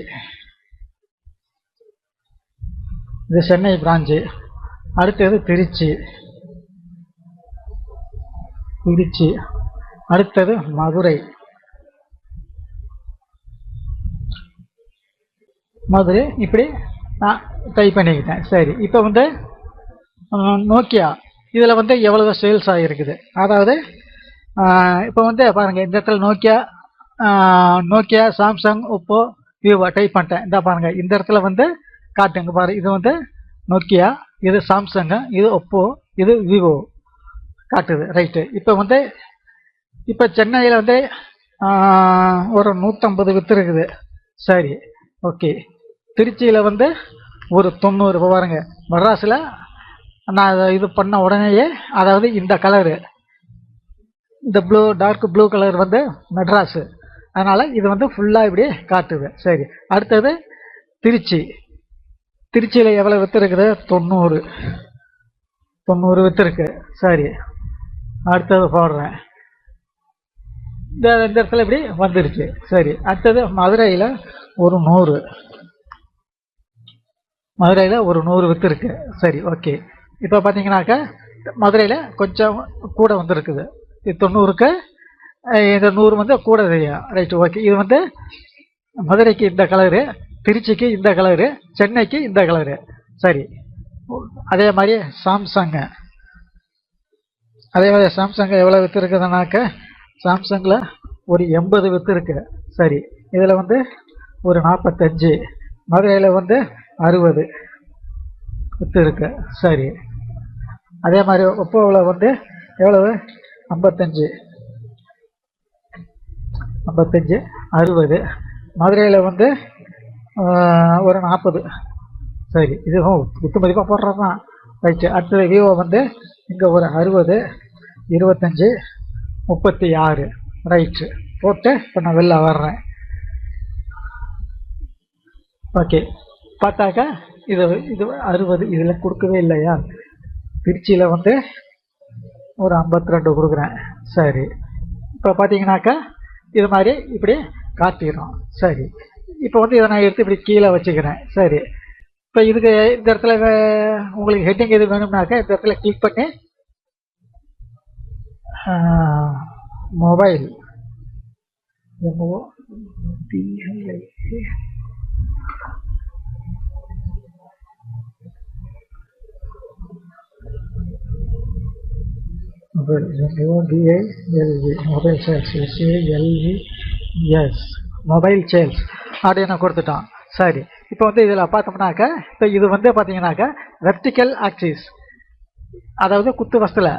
அடுத்தது திருச்சி. அடுத்தது மதுரை. இப்படி நான் டைப் பண்ணிக்கிட்டேன். சரி, இப்போ வந்து நோக்கியா இதில் வந்து எவ்வளவு சேல்ஸ் ஆகிருக்குது. அதாவது இப்போ வந்து பாருங்கள், இந்த இடத்துல Nokia, Samsung, Oppo, Vivo type பண்ணிட்டேன். இந்த பாருங்கள், இந்த இடத்துல வந்து காட்டுங்க பாரு. இது வந்து நோக்கியா, இது சாம்சங், இது ஒப்போ, இது விவோ காட்டுது. ரைட்டு. இப்போ சென்னையில் வந்து ஒரு 150 விற்றுருக்குது. சரி, ஓகே. திருச்சியில் வந்து ஒரு 90. இப்போ பாருங்க, மெட்ராஸில் நான் இது பண்ண உடனேயே, அதாவது இந்த கலரு, இந்த டார்க் ப்ளூ கலர் வந்து மெட்ராஸு, அதனால் இது வந்து ஃபுல்லாக இப்படி காட்டுது. சரி, அடுத்தது திருச்சியில் எவ்வளோ விற்றுருக்குது? 90 விற்றுருக்கு. சரி, அடுத்தது போடுறேன். இந்த இடத்துல இப்படி வந்துருச்சு. சரி, அடுத்தது மதுரையில் ஒரு 100 விற்றுருக்கு. சரி, ஓகே. இப்போ பார்த்தீங்கன்னாக்கா மதுரையில் கொஞ்சம் கூட வந்துருக்குது. இது 90க்கு இந்த 100 வந்து கூட தெரியும். Right, okay. இது வந்து மதுரைக்கு இந்த கலரு, திருச்சிக்கு இந்த கலரு, சென்னைக்கு இந்த கலரு. சரி, அதே மாதிரி சாம்சங் எவ்வளோ விற்றுருக்குதுனாக்க, சாம்சங்கில் ஒரு 80 விற்றுருக்கு. சரி, இதில் வந்து ஒரு 45, மதுரையில் வந்து 60 விற்றுருக்கு. சரி, அதே மாதிரி ஒப்போவில் வந்து எவ்வளவு? 55, 60, மதுரையில் வந்து ஒரு 40. சரி, இதுவும் குத்து மதிப்பாக போடுறது தான். ரைட்டு. அடுத்தது விவோ வந்து இங்கே ஒரு 60, 25, 36. ரைட்டு, போட்டு இப்போ நான் வெளில வர்றேன். ஓகே, பார்த்தாக்கா இது 60 இதில் கொடுக்கவே இல்லையா? திருச்சியில் வந்து ஒரு 52 கொடுக்குறேன். சரி, இப்போ பார்த்தீங்கன்னாக்கா இது மாதிரி இப்படி காட்டிடும். சரி, இப்போ வந்து இதை நான் எடுத்து இப்படி கீழே வச்சுக்கிறேன். சரி, இப்போ இதுக்கு இந்த இடத்துல உங்களுக்கு ஹெட்டிங் எது வேணும்னாக்கா இந்த இடத்துல கிளிக் பண்ணி மொபைல் மொபைல் சேல்ஸ் அப்படின்னு கொடுத்துட்டோம். சரி, இப்போ வந்து இதில் பார்த்தோம்னாக்கா இப்போ இது வந்து பார்த்தீங்கன்னாக்கா வெர்டிக்கல் ஆக்சிஸ், அதாவது குத்து வஸ்தில்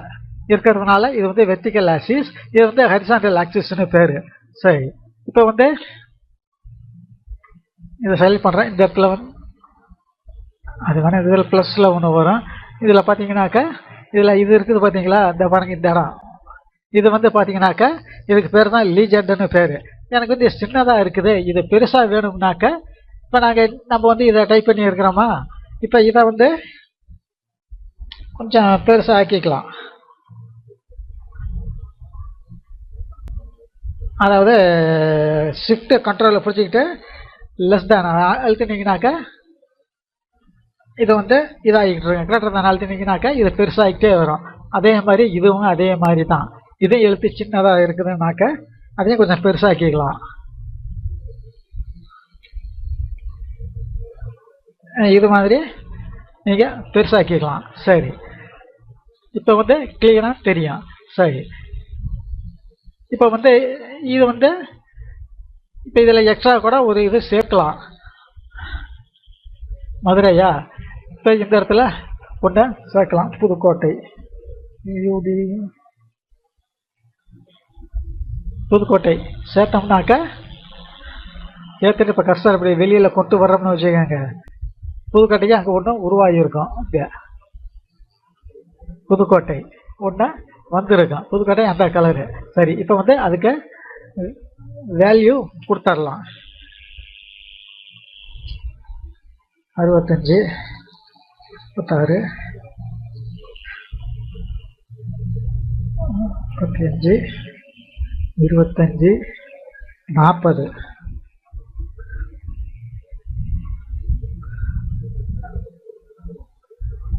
இருக்கிறதுனால இது வந்து வெர்டிக்கல் ஆக்சிஸ், இது வந்து ஹரிசாண்டல் ஆக்சிஸ்னு பேர். சரி, இப்போ வந்து இதை செலக்ட் பண்ணுறேன். இந்த இடத்துல வந்து அது வேணால் இதில் ப்ளஸில் ஒன்று வரும். இதில் பார்த்தீங்கன்னாக்கா இதில் இது இருக்குது பார்த்தீங்களா? இந்த பாருங்க, இந்த இடம் இது வந்து பார்த்தீங்கன்னாக்கா இதுக்கு பேர் தான் லீஜெண்டுன்னு பேர். எனக்கு வந்து சின்னதாக இருக்குது, இது பெருசாக வேணும்னாக்கா இப்போ நம்ம வந்து இதை டைப் பண்ணி இருக்கிறோமா, இப்போ இதை வந்து கொஞ்சம் பெருசாக ஆக்கிக்கலாம். அதாவது ஷிஃப்ட் கண்ட்ரோலில் பிடிச்சிக்கிட்டு லெஸ் தேன் அழுத்தினீங்கனாக்கா இது வந்து இதாகிக்கிட்டு இருக்கு. கிரேட்டர் தேன் அழுத்தினீங்கனாக்கா இது பெருசாகிக்கிட்டே வரும். அதே மாதிரி இதுவும் அதே மாதிரி தான். இதே எழுத்து சின்னதாக இருக்குதுன்னாக்க அதையும் கொஞ்சம் பெருசாக்கிக்கலாம். இது மாதிரி நீங்கள் பெருசாக்கிக்கலாம். சரி, இப்போ வந்து கிளியராக தெரியும். சரி, இப்போ வந்து இது வந்து இப்போ இதில் எக்ஸ்ட்ரா கூட ஒரு இது சேர்க்கலாம். மதுரையா, இப்போ இந்த இடத்துல ஒன்று சேர்க்கலாம். புதுக்கோட்டை, புதுக்கோட்டை சேர்த்தோம்னாக்க ஏற்கனவே இப்போ கஷ்டம் இப்படி வெளியில் கொண்டு வர்றோம்னு வச்சுக்கோங்க, புதுக்கோட்டைக்கு அங்கே ஒன்று உருவாகியிருக்கும். இங்கே புதுக்கோட்டை ஒன்று வந்துருக்கும். புதுக்கோட்டை அந்த கலரு. சரி, இப்போ வந்து அதுக்கு வேல்யூ கொடுத்துடலாம். 65, 36, 35, 25, 40.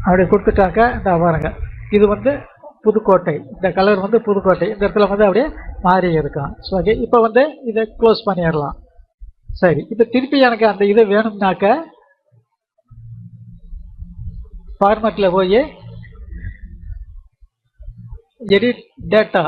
அப்படி கொடுத்துட்டாக்க இந்த பாருங்க, இது வந்து புதுக்கோட்டை, இந்த கலர் வந்து புதுக்கோட்டை, இந்த இடத்துல வந்து அப்படியே மாறி இருக்கும். ஸோ ஓகே, இப்போ வந்து இதை க்ளோஸ் பண்ணிடலாம். சரி, இப்போ திருப்பி எனக்கு அந்த இது வேணும்னாக்க ஃபார்மேட்டில் போய் எடிட் டேட்டா,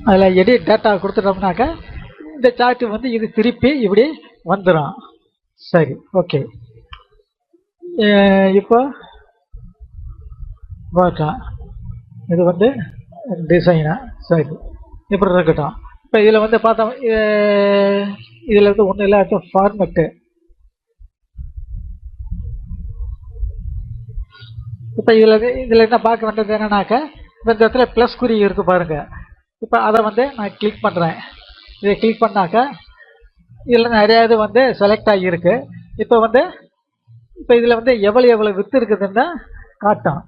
அதில் எடிட் டேட்டா கொடுத்துட்டோம்னாக்க இந்த சார்ட் வந்து இது திருப்பி இப்படி வந்துடும். சரி, ஓகே. இப்போ பார்த்தா இது வந்து டிசைனா. சரி, இப்படி இருக்கட்டும். இப்போ இதில் வந்து பார்த்தோம், இதில் வந்து ஒன்றும் இல்லை, ஃபார்மெட்டு. இப்போ இதில் என்ன பார்க்க வேண்டியது என்னன்னாக்க, இந்த இடத்துல ப்ளஸ் குறி இருக்கு பாருங்க. இப்போ அதை வந்து நான் கிளிக் பண்ணுறேன். இதை கிளிக் பண்ணாக்க இதில் நிறையா இது வந்து செலக்ட் ஆகியிருக்கு. இப்போ வந்து இப்போ இதில் வந்து எவ்வளோ வித்து இருக்குதுன்னு காட்டும்.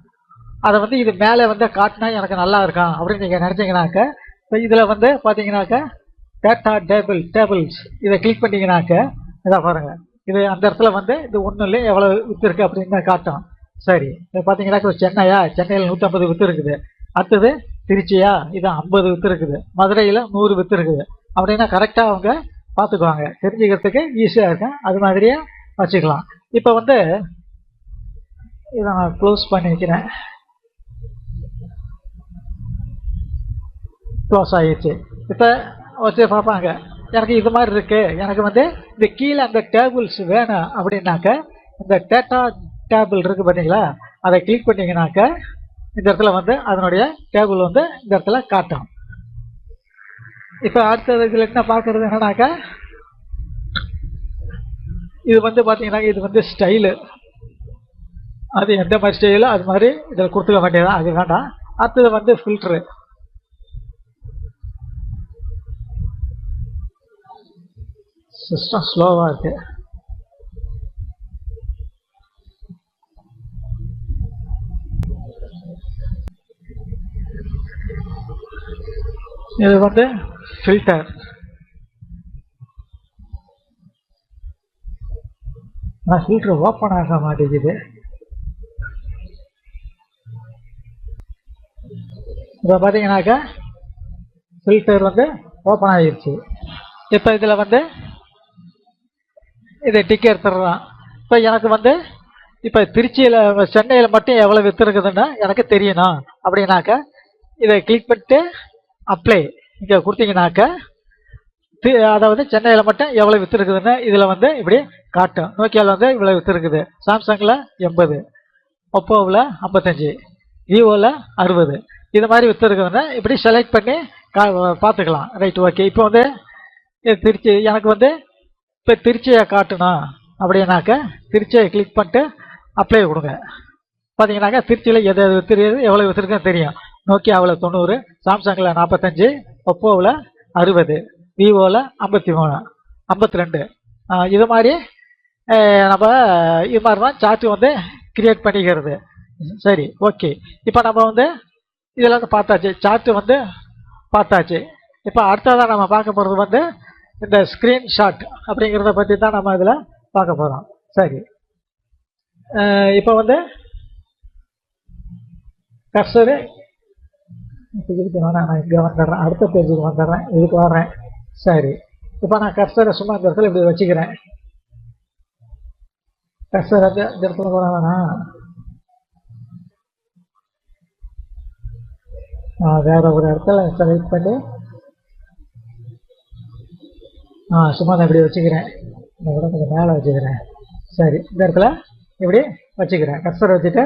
அதை வந்து இது மேலே வந்து காட்டினா எனக்கு நல்லா இருக்கும் அப்படின்னு நீங்கள் நினச்சிங்கனாக்க, இப்போ இதில் வந்து பார்த்தீங்கன்னாக்க டேட்டா டேபிள்ஸ் இதை கிளிக் பண்ணிங்கனாக்க இதை பாருங்கள், இது அந்த இடத்துல வந்து இது ஒன்றும் இல்லை, எவ்வளோ வித்து இருக்குது அப்படின்னு தான் காட்டும். சரி, இப்போ பார்த்தீங்கன்னாக்க சென்னையா, சென்னையில் 150 வித்து இருக்குது. அடுத்தது திருச்சியா, இது 50 வித்து இருக்குது. மதுரையில் 100 வித்து இருக்குது. அப்படின்னா கரெக்டாக அவங்க பார்த்துக்குவாங்க, தெரிஞ்சுக்கிறதுக்கு ஈஸியாக இருக்கும். அது மாதிரியே வச்சுக்கலாம். இப்போ வந்து இதை நான் க்ளோஸ் பண்ணி வைக்கிறேன். க்ளோஸ் ஆகிடுச்சு. இப்போ வச்சு பார்ப்பாங்க, எனக்கு இது மாதிரி இருக்குது, எனக்கு வந்து இந்த கீழே அந்த டேபிள்ஸ் வேணும் அப்படின்னாக்க இந்த டேட்டா டேபிள் இருக்குது பார்த்தீங்களா, அதை கிளிக் பண்ணிங்கனாக்க இந்த இடத்துல வந்து அதனுடைய டேபிள் வந்து இந்த இடத்துல காட்டும். இப்போ அடுத்தது இதில் என்ன பார்க்குறது என்னன்னாக்கா, இது வந்து பார்த்தீங்கன்னா இது வந்து ஸ்டைலு, அது எந்த மாதிரி ஸ்டைலோ அது மாதிரி இதில் கொடுத்துக்க வேண்டியதான், அது வேண்டாம். அடுத்தது வந்து ஃபில்ட்ரு. சிஸ்டம் ஸ்லோவாக இருக்குது. இது வந்து ஃபில்டர். ஆனால் ஃபில்டர் ஓப்பன் ஆக மாட்டேங்குது. இப்போ பார்த்தீங்கன்னாக்கா ஃபில்டர் வந்து ஓப்பன் ஆகிடுச்சு. இப்போ இதில் வந்து இதை டிக் எடுத்துடலாம். இப்போ எனக்கு வந்து இப்போ திருச்சியில் சென்னையில் மட்டும் எவ்வளோ வித்து இருக்குதுன்னு எனக்கு தெரியணும் அப்படின்னாக்கா இதை கிளிக் பண்ணிட்டு அப்ளை இங்கே கொடுத்தீங்கன்னாக்க அதாவது சென்னையில் மட்டும் எவ்வளோ வித்து இருக்குதுன்னு இதில் வந்து இப்படி காட்டும். நோக்கியாவில் வந்து இவ்வளோ வித்து இருக்குது, சாம்சங்கில் 80, ஒப்போவில் 55, விவோவில் 60, இது மாதிரி வித்து இருக்குதுன்னு இப்படி செலக்ட் பண்ணி பார்த்துக்கலாம். Right, okay. இப்போ வந்து திருச்சி எனக்கு வந்து இப்போ திருச்சியை காட்டணும் அப்படின்னாக்க திருச்சியை கிளிக் பண்ணிட்டு அப்ளை கொடுங்க. பார்த்தீங்கன்னாக்கா திருச்சியில் எது வித்துருக்குது எவ்வளோ வித்துருக்குன்னு தெரியும். நோக்கியாவில் 90, சாம்சங்கில் 45, ஒப்போவில் 60, விவோவில் 53, 52. இது மாதிரி நம்ம இது மாதிரி தான் சார்ட் வந்து கிரியேட் பண்ணிக்கிறது. சரி, ஓகே. இப்போ நம்ம வந்து இதில் வந்து பார்த்தாச்சு, சார்ட்டு வந்து பார்த்தாச்சு. இப்போ அடுத்ததாக நம்ம பார்க்க போகிறது வந்து இந்த ஸ்க்ரீன்ஷாட் அப்படிங்கிறத பற்றி தான் நம்ம இதில் பார்க்க போகிறோம். சரி, இப்போ வந்து கர்சரு இதுக்கு வேணாம், நான் இங்கே வந்துடுறேன், அடுத்த பேஜுக்கு வந்துடுறேன், இதுக்கு வர்றேன். சரி, இப்போ நான் கர்சரை சும்மா இந்த இடத்துல இப்படி வச்சுக்கிறேன். கர்சர் வந்து இந்த இடத்துல போட வேணாம், வேற ஒரு இடத்துல செலக்ட் பண்ணி சும்மா நான் இப்படி வச்சுக்கிறேன். இந்த கூட கொஞ்சம் மேலே வச்சுக்கிறேன். சரி, இந்த இடத்துல இப்படி வச்சுக்கிறேன். கர்சர் வச்சுட்டு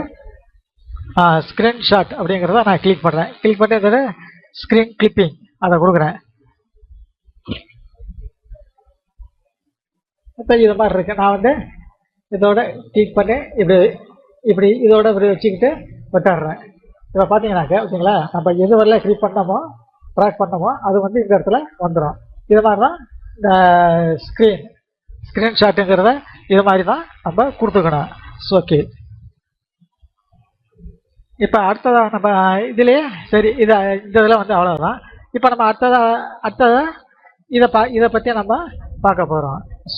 ஸ்க்ரீன்ஷாட் அப்படிங்கிறத நான் கிளிக் பண்ணுறேன். கிளிக் பண்ணி இந்த ஸ்க்ரீன் கிளிப்பிங் அதை கொடுக்குறேன். இப்போ இது மாதிரி இருக்கு. நான் வந்து இதோட கிளிக் பண்ணி இப்படி இதோட இப்படி வச்சுக்கிட்டு விட்டுடுறேன். இப்போ பார்த்தீங்கன்னாக்க ஓகேங்களா, நம்ம எது வரல கிளிக் பண்ணமோ ட்ராக் பண்ணமோ அது வந்து இந்த இடத்துல வந்துடும். இது மாதிரி தான் இந்த ஸ்க்ரீன்ஷாட்டுங்கிறத இது மாதிரி தான் நம்ம கொடுத்துக்கணும். ஓகே, இப்போ அடுத்ததாக நம்ம இதுலேயே சரி இந்த இதில் வந்து அவ்வளோதான். இப்போ நம்ம அடுத்ததாக இதை பற்றி நம்ம பார்க்க போகிறோம்.